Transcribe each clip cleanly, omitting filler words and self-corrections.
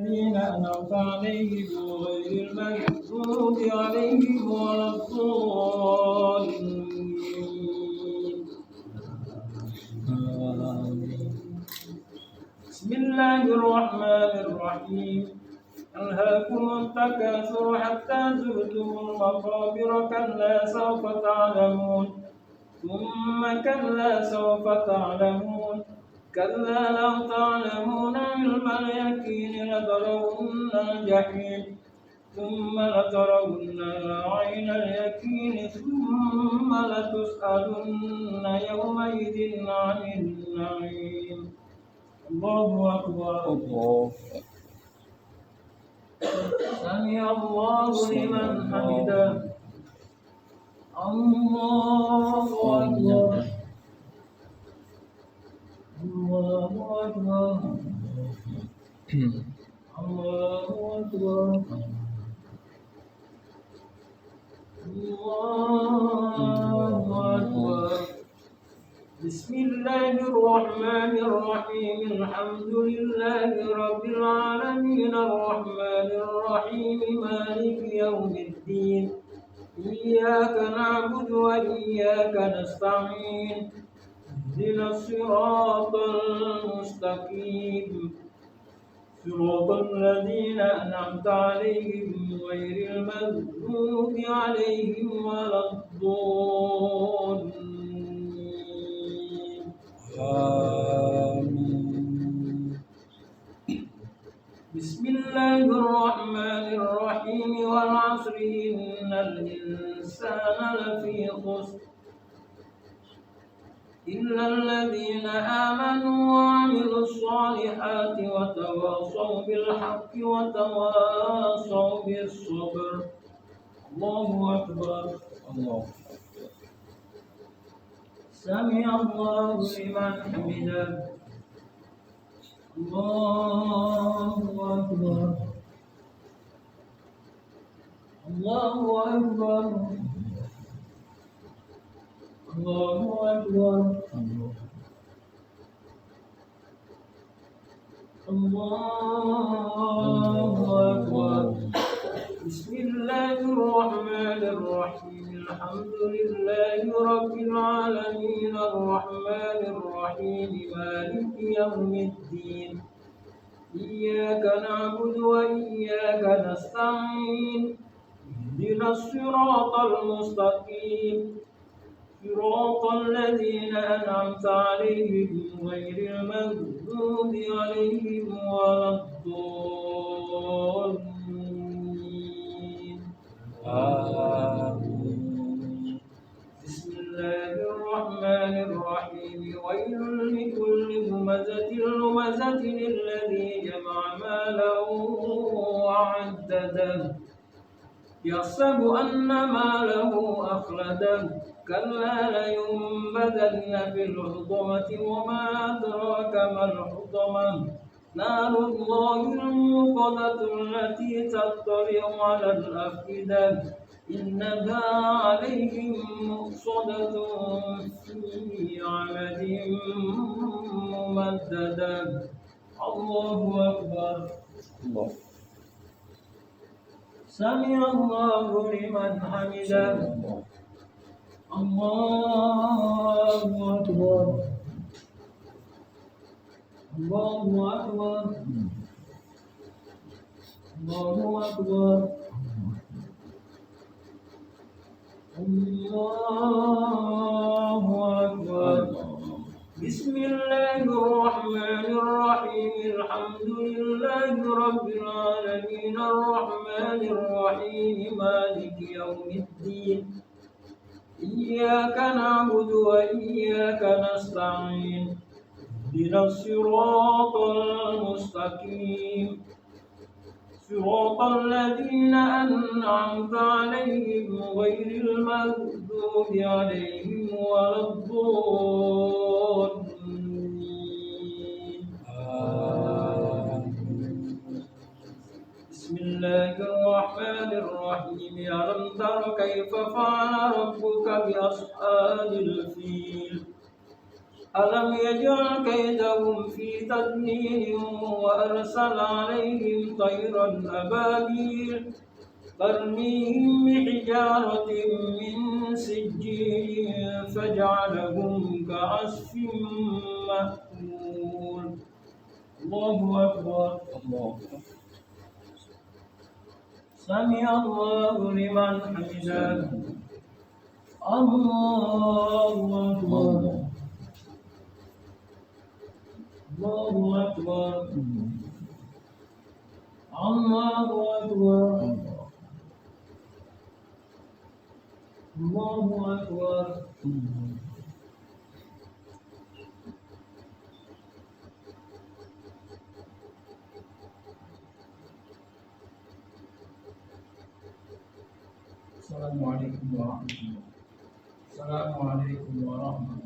الذين أنعمت عليهم غير المغضوب عليهم ولا الضالين. بسم الله الرحمن الرحيم. ألهاكم التكاثر حتى زرتم المقابر كلا سوف تعلمون ثم كلا سوف تعلمون كلا لو تعلمون علم اليقين لترون الجحيم ثم لترونها عين اليقين ثم لتسألن يومئذ عن النعيم. الله أكبر. سمع الله لمن حمده. الله أكبر. الله أكبر. الله أكبر. الله أكبر. بسم الله الرحمن الرحيم. الحمد لله رب العالمين الرحمن الرحيم مالك يوم الدين إياك نعبد وإياك نستعين اهدنا الصراط المستقيم صراط الذين أنعمت عليهم غير المغضوب عليهم ولا الضالين. آمين. بسم الله الرحمن الرحيم والعصر إن الإنسان لفي خسر إلا الذين آمنوا وعملوا الصالحات وتواصوا بالحق وتواصوا بالصبر. الله أكبر. الله. سمع الله لمن حمده. الله أكبر. الله أكبر. الله أكبر. الله أكبر. بسم الله الرحمن الرحيم. الحمد لله رب العالمين الرحمن الرحيم مالك يوم الدين إياك نعبد وإياك نستعين اهدنا الصراط المستقيم صراط الذين أنعمت عليهم غير المغضوب عليهم ولا الضالين. آمين. بسم الله الرحمن الرحيم. ويل لكل همزة لمزة الذي جمع مالا وعدده يحسب أن ماله أخلده كلا لينبذن في الحطمة وما أدراك ما الحطمة نار الله الموقدة التي تطلع على الأفئدة إنها عليهم مؤصدة في عمد ممددة. الله أكبر. الله. سمع الله لمن حمده. الله أكبر. الله أكبر. الله أكبر. الله أكبر. بسم الله الرحمن الرحيم. الحمد لله رب العالمين الرحمن الرحيم مالك يوم الدين إياك نعبد وإياك نستعين اهدنا الصراط المستقيم صراط الذين أنعمت عليهم غير المغضوب عليهم ولا الضالين. بسم الله الرحمن الرحيم. ألم تر كيف فعل ربك بأصحاب الفيل ألم يجعل كيدهم في تدمير وأرسل عليهم طيرا أبابيل ترميهم بحجارة من سجيل فجعلهم كعصف مأكول. الله أكبر. سمع الله لمن حمده. الله أكبر. الله أكبر. الله أكبر. الله أكبر. السلام عليكم ورحمة الله. السلام عليكم ورحمة الله.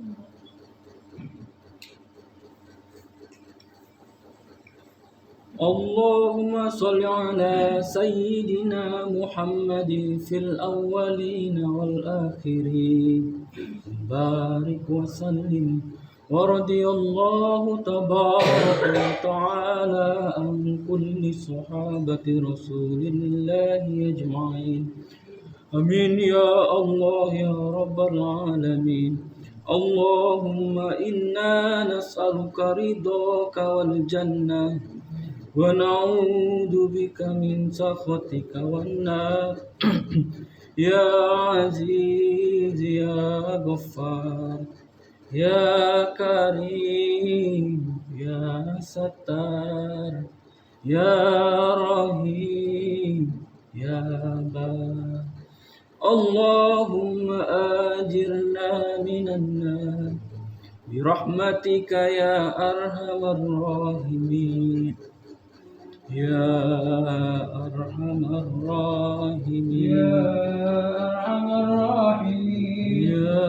اللهم صل على سيدنا محمد في الأولين والآخرين بارك وسلم ورضي الله تبارك وتعالى عن كل صحابة رسول الله أجمعين آمين يا الله يا رب العالمين. اللهم إنا نسألك رضاك والجنة ونعوذ بك من سخطك والنار يا عزيز يا غفار يا كريم يا ستار يا رحيم يا بار. اللهم آجرنا من النار برحمتك يا أرحم الراحمين يا أرحم الراحمين يا أرحم الراحمين يا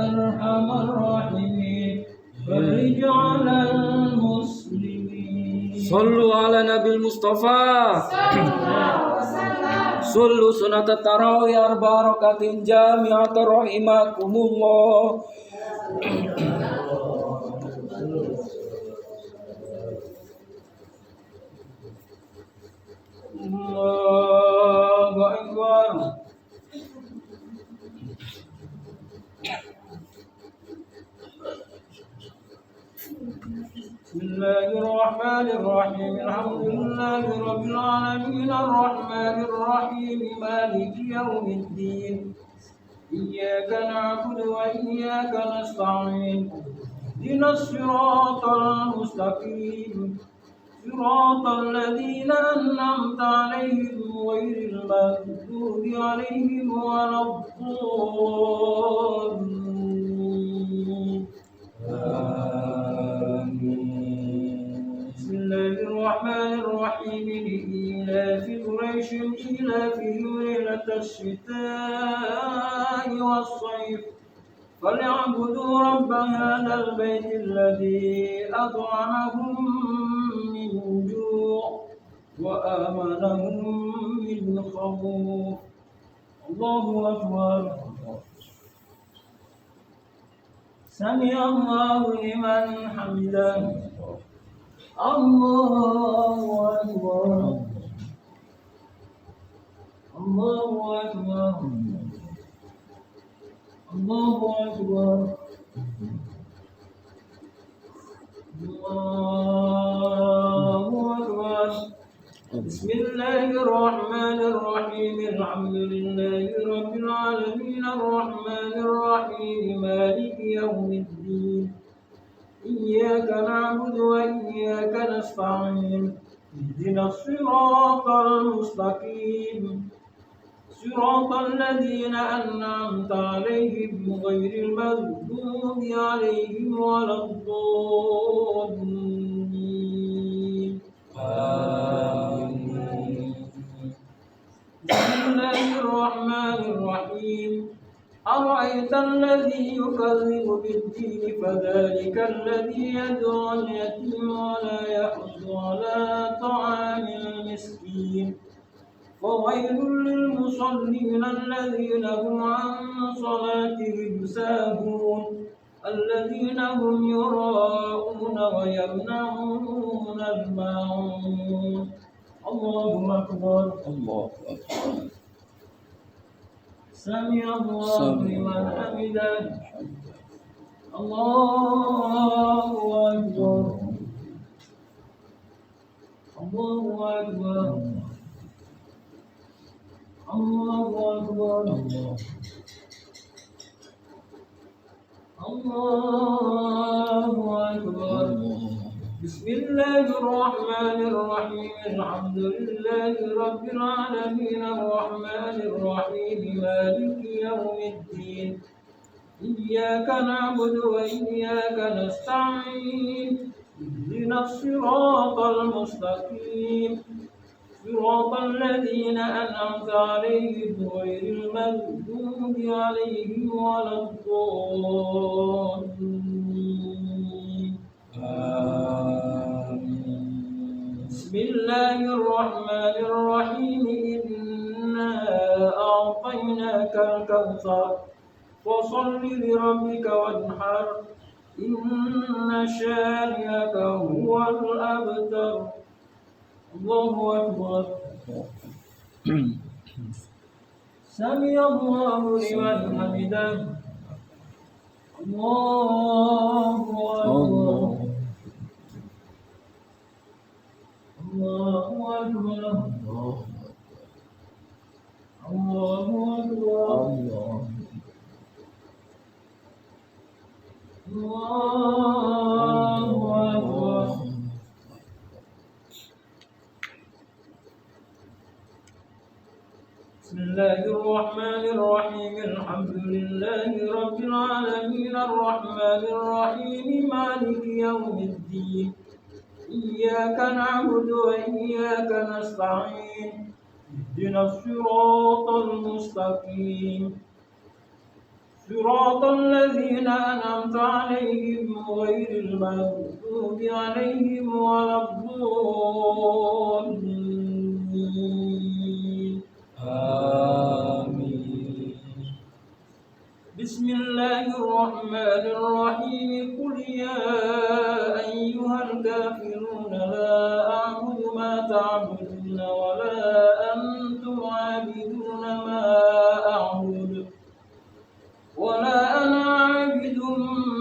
أرحم الراحمين فرج على المسلمين. صلوا على نبي المصطفى صلوا سنة التراويح 4 ركعات جامعة رحمكم الله. الله أكبر. بسم الله الرحمن الرحيم الحمد لله رب العالمين الرحمن الرحيم مالك يوم الدين إياك نعبد وإياك نستعين اهدنا الصراط المستقيم صراط الذين أنعمت عليهم غير المغضوب عليهم ولا الضالين. بسم الله الرحمن الرحيم لإيلاف قريش إيلافهم ليلة الشتاء والصيف فليعبدوا رب هذا البيت الذي أطعمهم من جوع وآمنهم من خوف. الله أكبر. سمع الله لمن حمده. الله أكبر. الله أكبر. الله أكبر. الله أكبر. بسم الله الرحمن الرحيم الحمد لله رب العالمين الرحمن الرحيم مالك يوم الدين إياك نعبد وإياك نستعين اهدنا الصراط المستقيم صراط الذين أنعمت عليهم غير المغضوب عليهم ولا الضالين. آمين. بسم الله الرحمن الرحيم أرأيت الذي يكذب بالدين فذلك الذي يدعو اليتيم ولا يحض على طعام المسكين فويل للمصلين الذين هم عن صلاتهم ساهون الذين هم يراءون ويمنعون الماعون. الله أكبر. الله أكبر. سمع الله لمن حمده. الله أكبر. الله أكبر. الله أكبر. الله أكبر. بسم الله الرحمن الرحيم. الحمد لله رب العالمين الرحمن الرحيم مالك يوم الدين. إياك نعبد وإياك نستعين. اهدنا الصراط المستقيم صراط الذين أنعمت عليهم غير المغضوب عليهم ولا الضالين. بسم الله الرحمن الرحيم. إنا أعطيناك الكوثر فصل لربك وانحر إن شانئك هو الأبتر. الله أكبر. سمع الله لمن حمده. الله أكبر. الله أكبر. الله أكبر. الله أكبر. بسم الله الرحمن الرحيم. الحمد لله رب العالمين الرحمن الرحيم مالك يوم الدين. إياك نعبد وإياك نستعين. اهدنا الصراط المستقيم صراط الذين أنعمت عليهم غير المغضوب عليهم ولا الضالين. آمين. بسم الله الرحمن الرحيم. قل يا أيها الكافرون لا أعبد ما تعبدون ولا أنتم عابدون ما أعبد ولا أنا عابد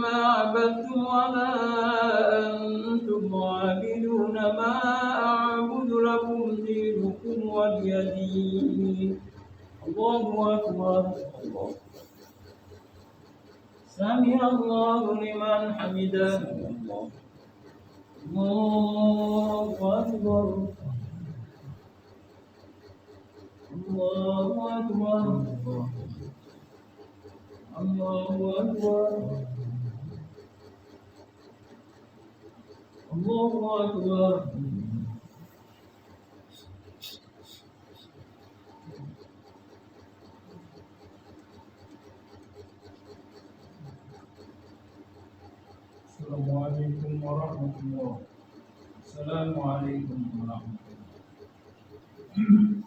ما عبدتم ولا أنتم عابدون ما أعبد لكم دينكم ولي دين. الله أكبر. سمع الله لمن حمده. الله أكبر. الله أكبر. الله أكبر. الله أكبر. السلام عليكم ورحمة الله. السلام عليكم ورحمة الله.